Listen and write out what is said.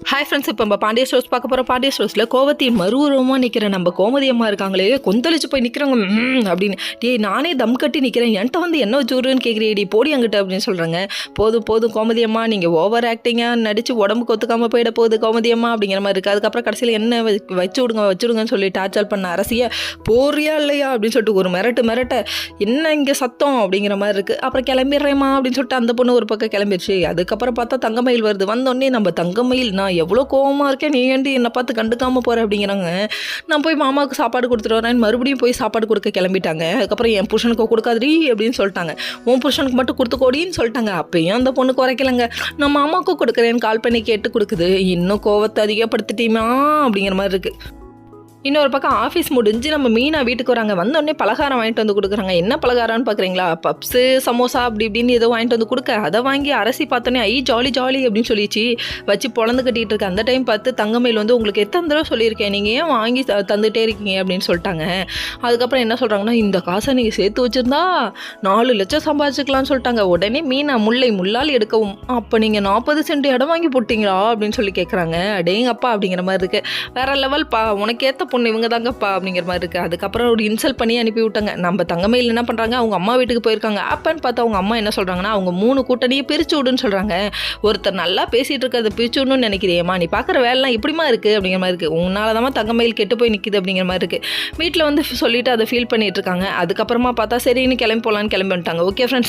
Hi friends, இப்போ நம்ம Pandya stores பார்க்க போகிறோம். பாண்டிய ஸ்டோர்ஸில் கோவத்தின் மறுரூபமாக நிற்கிற நம்ம கோமதி அம்மா இருக்காங்களே, கொந்தளிச்சு போய் நிற்கிறாங்க அப்படின்னு. நானே தம் கட்டி நிற்கிறேன், என்கிட்ட வந்து என்ன வச்சுருன்னு கேட்குறியடி, போடி அங்கிட்ட அப்படின்னு சொல்கிறாங்க. போதும் போதும் கோமதி அம்மா, நீங்கள் ஓவர் ஆக்டிங்காக நடித்து உடம்புக்கு ஒத்துக்காமல் போயிட போகுது கோமதி அம்மா அப்படிங்கிற மாதிரி இருக்குது. அதுக்கப்புறம் கடைசியில் என்ன வச்சுடுங்கன்னு சொல்லி டார்ச்சர் பண்ண அரசியை போறியா இல்லையா அப்படின்னு சொல்லிட்டு ஒரு மிரட்ட என்ன இங்கே சத்தம் அப்படிங்கிற மாதிரி இருக்குது. அப்புறம் கிளம்பிடுறேம்மா அப்படின்னு சொல்லிட்டு அந்த பொண்ணு ஒரு பக்கம் கிளம்பிடுச்சு. அதுக்கப்புறம் பார்த்தா தங்கமயில் வருது. வந்தோடனே நம்ம தங்கமயில், நான் எவ்வளோ கோவமாக இருக்கேன், நீ ஏன்டி என்னை பார்த்து கண்டுக்காமல் போகிற அப்படிங்கிறாங்க. நான் போய் மாமாவுக்கு சாப்பாடு கொடுத்துட்டு வரேன், மறுபடியும் போய் சாப்பாடு கொடுக்க கிளம்பிட்டாங்க. அதுக்கப்புறம் என் புருஷனுக்கு கொடுக்காதீ அப்படின்னு சொல்லிட்டாங்க. உன் புருஷனுக்கு மட்டும் கொடுத்துக்கோடின்னு சொல்லிட்டாங்க. அப்பயும் அந்த பொண்ணு குறைக்கலைங்க. நான் மாமாவுக்கும் கொடுக்குறேன்னு கால் பண்ணி கேட்டு கொடுக்குது. இன்னும் கோவத்தை அதிகப்படுத்திட்டீமா அப்படிங்கிற மாதிரி இருக்குது. இன்னொரு பக்கம் ஆஃபீஸ் முடிஞ்சு நம்ம மீனா வீட்டுக்கு வராங்க. வந்தோடனே பலகாரம் வாங்கிட்டு வந்து கொடுக்குறாங்க. என்ன பலகாரம்னு பார்க்குறீங்களா? பப்ஸு, சமோசா அப்படி இப்படின்னு ஏதோ வாங்கிட்டு வந்து கொடுக்க, அதை வாங்கி அரசி பார்த்தோன்னே ஜாலி ஜாலி அப்படின்னு சொல்லிச்சு வச்சு பொழந்து கட்டிகிட்டு இருக்கு. அந்த டைம் பார்த்து தங்கமயில் வந்து, உங்களுக்கு எத்தனை தடவை சொல்லியிருக்கேன், நீங்கள் ஏன் வாங்கி தந்துகிட்டே இருக்கீங்க அப்படின்னு சொல்லிட்டாங்க. அதுக்கப்புறம் என்ன சொல்கிறாங்கன்னா, இந்த காசை நீங்கள் சேர்த்து வச்சுருந்தா 4 லட்சம் சம்பாதிச்சுக்கலாம்னு சொல்லிட்டாங்க. உடனே மீனா முள்ளால் எடுக்கவும், அப்போ நீங்கள் 40 சென்ட் இடம் வாங்கி போட்டிங்களா அப்படின்னு சொல்லி கேட்குறாங்க. அடேங்கப்பா அப்படிங்கிற மாதிரி இருக்குது. வேறு லெவல் பா, உனக்கு ஏற்ற பொண்ணு இவங்க தாங்கப்பா அப்படிங்கிற மாதிரி இருக்குது. அதுக்கப்புறம் ஒரு இன்சல்ட் பண்ணி அனுப்பி விட்டாங்க. நம்ம தங்கமயில் என்ன பண்ணுறாங்க, அவங்க அம்மா வீட்டுக்கு போயிருக்காங்க. அப்பன்னு பார்த்தா அவங்க அம்மா என்ன சொல்கிறாங்கன்னா, அவங்க 3 கூட்டணியை பிரித்து விடுன்னு சொல்கிறாங்க. ஒருத்தர் நல்லா பேசிகிட்டு இருக்க, அதை பிரித்து விடணும்னு நினைக்கிறியேம்மா, நீ பார்க்குற வேலைலாம் இப்படிமா இருக்குது அப்படிங்கிற மாதிரி இருக்குது. உன்னால தான் தங்கமயில் கெட்டு போய் நிற்கிது அப்படிங்கிற மாதிரி இருக்குது. வீட்டில் வந்து சொல்லிவிட்டு அதை ஃபீல் பண்ணிகிட்டு இருக்காங்க. அதுக்கப்புறமா பார்த்தா சரின்னு கிளம்பி போகலான்னு கிளம்பி வந்துட்டாங்க. Okay friends.